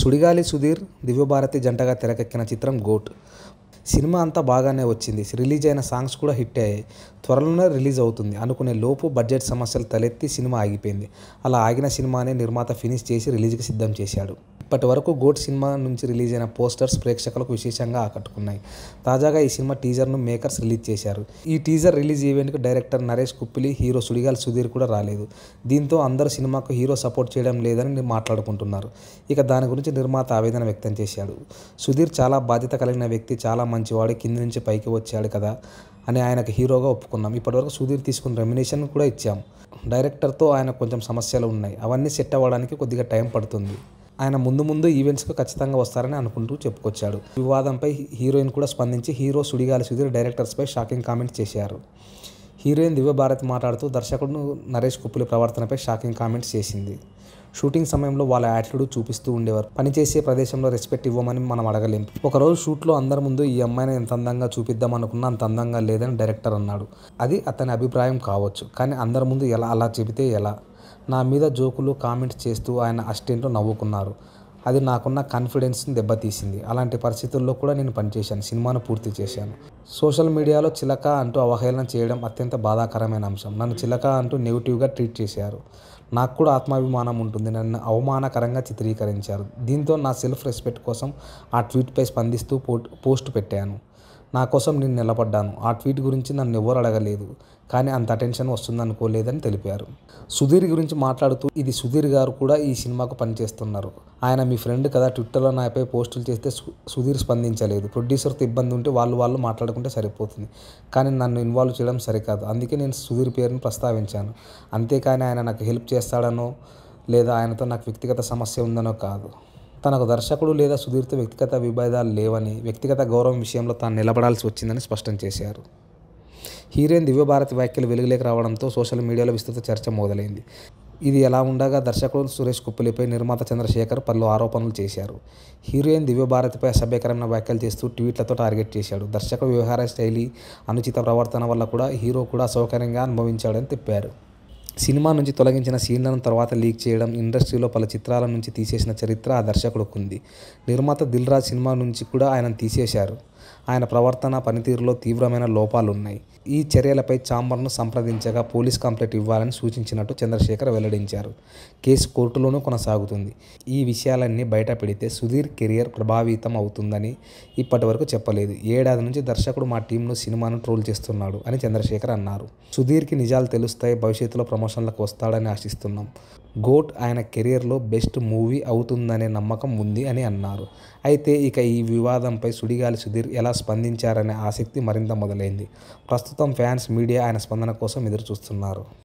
సుడిగాలి సుధీర్, దివ్యభారతి జంటగా తెరకెక్కిన చిత్రం గోట్. సినిమా అంతా బాగానే వచ్చింది. రిలీజ్ అయిన సాంగ్స్ కూడా హిట్ అయ్యాయి. త్వరలోనే రిలీజ్ అవుతుంది అనుకునే లోపు బడ్జెట్ సమస్యలు తలెత్తి సినిమా ఆగిపోయింది. అలా ఆగిన సినిమానే నిర్మాత ఫినిష్ చేసి రిలీజ్కి సిద్ధం చేశాడు. ఇప్పటి వరకు గోట్ సినిమా నుంచి రిలీజ్ అయిన పోస్టర్స్ ప్రేక్షకులకు విశేషంగా ఆకట్టుకున్నాయి. తాజాగా ఈ సినిమా టీజర్ను మేకర్స్ రిలీజ్ చేశారు. ఈ టీజర్ రిలీజ్ ఈవెంట్కి డైరెక్టర్ నరేష్ కుప్పిలి, హీరో సుడిగాలి సుధీర్ కూడా రాలేదు. దీంతో అందరూ సినిమాకు హీరో సపోర్ట్ చేయడం లేదని మాట్లాడుకుంటున్నారు. ఇక దాని గురించి నిర్మాత ఆవేదన వ్యక్తం చేశాడు. సుధీర్ చాలా బాధ్యత కలిగిన వ్యక్తి, చాలా మంచివాడు, కింది నుంచి పైకి వచ్చాడు కదా అని ఆయనకు హీరోగా ఒప్పుకున్నాం. ఇప్పటివరకు సుధీర్ తీసుకున్న రెమ్యునేషన్ కూడా ఇచ్చాం. డైరెక్టర్తో ఆయన కొంచెం సమస్యలు ఉన్నాయి. అవన్నీ సెట్ అవ్వడానికి కొద్దిగా టైం పడుతుంది. ఆయన ముందు ఈవెంట్స్కు ఖచ్చితంగా వస్తారని అనుకుంటూ చెప్పుకొచ్చాడు. వివాదంపై హీరోయిన్ కూడా స్పందించి hero Sudigali Sudheer డైరెక్టర్స్పై shocking comments చేశారు. హీరోయిన్ దివ్యభారతి మాట్లాడుతూ దర్శకుడు నరేష్ కుప్పిలి ప్రవర్తనపై షాకింగ్ కామెంట్స్ చేసింది. షూటింగ్ సమయంలో వాళ్ళ యాటిట్యూడ్ చూపిస్తూ ఉండేవారు. పనిచేసే ప్రదేశంలో రెస్పెక్ట్ ఇవ్వమని మనం అడగలేం. ఒకరోజు షూట్లో అందరి ముందు ఈ అమ్మాయిని ఎంత అందంగా చూపిద్దాం అనుకున్నా అంత అందంగా లేదని డైరెక్టర్ అన్నాడు. అది అతని అభిప్రాయం కావచ్చు, కానీ అందరి ముందు అలా చెబితే ఎలా? నా మీద జోకులు కామెంట్స్ చేస్తూ ఆయన అసిస్టెంట్లు నవ్వుకున్నారు. అది నాకున్న కాన్ఫిడెన్స్ని దెబ్బతీసింది. అలాంటి పరిస్థితుల్లో కూడా నేను పనిచేశాను, సినిమాను పూర్తి చేశాను. సోషల్ మీడియాలో చిలక అంటూ అవహేళన చేయడం అత్యంత బాధాకరమైన అంశం. నన్ను చిలక అంటూ నెగిటివ్గా ట్రీట్ చేశారు. నాకు కూడా ఆత్మాభిమానం ఉంటుంది. నన్ను అవమానకరంగా చిత్రీకరించారు. దీంతో నా సెల్ఫ్ రెస్పెక్ట్ కోసం ఆ ట్వీట్పై స్పందిస్తూ పోస్ట్ పెట్టాను. నా కోసం నేను నిలబడ్డాను. ఆ ట్వీట్ గురించి నన్ను ఎవరు అడగలేదు, కానీ అంత అటెన్షన్ వస్తుందనుకోలేదని తెలిపారు. సుధీర్ గురించి మాట్లాడుతూ ఇది సుధీర్ గారు కూడా ఈ సినిమాకు పనిచేస్తున్నారు. ఆయన మీ ఫ్రెండ్ కదా. ట్విట్టర్లో నాపై పోస్టులు చేస్తే సుధీర్ స్పందించలేదు. ప్రొడ్యూసర్తో ఇబ్బంది ఉంటే వాళ్ళు మాట్లాడుకుంటే సరిపోతుంది, కానీ నన్ను ఇన్వాల్వ్ చేయడం సరికాదు. అందుకే నేను సుధీర్ పేరుని ప్రస్తావించాను. అంతేకాని ఆయన నాకు హెల్ప్ చేస్తాడనో లేదా ఆయనతో నాకు వ్యక్తిగత సమస్య ఉందనో కాదు. తనకు దర్శకుడు లేదా సుధీర్తో వ్యక్తిగత విభేదాలు లేవని, వ్యక్తిగత గౌరవం విషయంలో తాను నిలబడాల్సి వచ్చిందని స్పష్టం చేశారు. హీరోయిన్ దివ్యభారతి వ్యాఖ్యలు వెలుగులోకి రావడంతో సోషల్ మీడియాలో విస్తృత చర్చ మొదలైంది. ఇది ఎలా ఉండగా దర్శకుడు సురేష్ కుప్పిలిపై నిర్మాత చంద్రశేఖర్ పలు ఆరోపణలు చేశారు. హీరోయిన్ దివ్యభారతిపై అసభ్యకరమైన వ్యాఖ్యలు చేస్తూ ట్వీట్లతో టార్గెట్ చేశాడు. దర్శకుడు వ్యవహార శైలి, అనుచిత ప్రవర్తన వల్ల కూడా హీరో కూడా అసౌకర్యంగా అనుభవించాడని చెప్పారు. సినిమా నుంచి తొలగించిన సీన్లను తర్వాత లీక్ చేయడం, ఇండస్ట్రీలో పలు చిత్రాల నుంచి తీసేసిన చరిత్ర ఆ దర్శకుడికి ఉంది. నిర్మాత దిల్ రాజు సినిమా నుంచి కూడా ఆయనను తీసేశారు. ఆయన ప్రవర్తన, పనితీరులో తీవ్రమైన లోపాలున్నాయి. ఈ చర్యలపై ఛాంబర్ను సంప్రదించగా పోలీస్ కంప్లైంట్ ఇవ్వాలని సూచించినట్టు చంద్రశేఖర్ వెల్లడించారు. కేసు కోర్టులోనూ కొనసాగుతుంది. ఈ విషయాలన్నీ బయట పెడితే సుధీర్ కెరియర్ ప్రభావితం అవుతుందని ఇప్పటి వరకు చెప్పలేదు. ఏడాది నుంచి దర్శకుడు మా టీంను, సినిమాను ట్రోల్ చేస్తున్నాడు అని చంద్రశేఖర్ అన్నారు. సుధీర్కి నిజాలు తెలుస్తాయి, భవిష్యత్తులో ప్రమోషన్లకు వస్తాడని ఆశిస్తున్నాం. గోట్ ఆయన కెరియర్లో బెస్ట్ మూవీ అవుతుందనే నమ్మకం ఉంది అని అన్నారు. అయితే ఇక ఈ వివాదంపై సుడిగాలి సుధీర్ ఎలా స్పందించారనే ఆసక్తి మరింత మొదలైంది. ప్రస్తుతం ఫ్యాన్స్, మీడియా ఆయన స్పందన కోసం ఎదురుచూస్తున్నారు.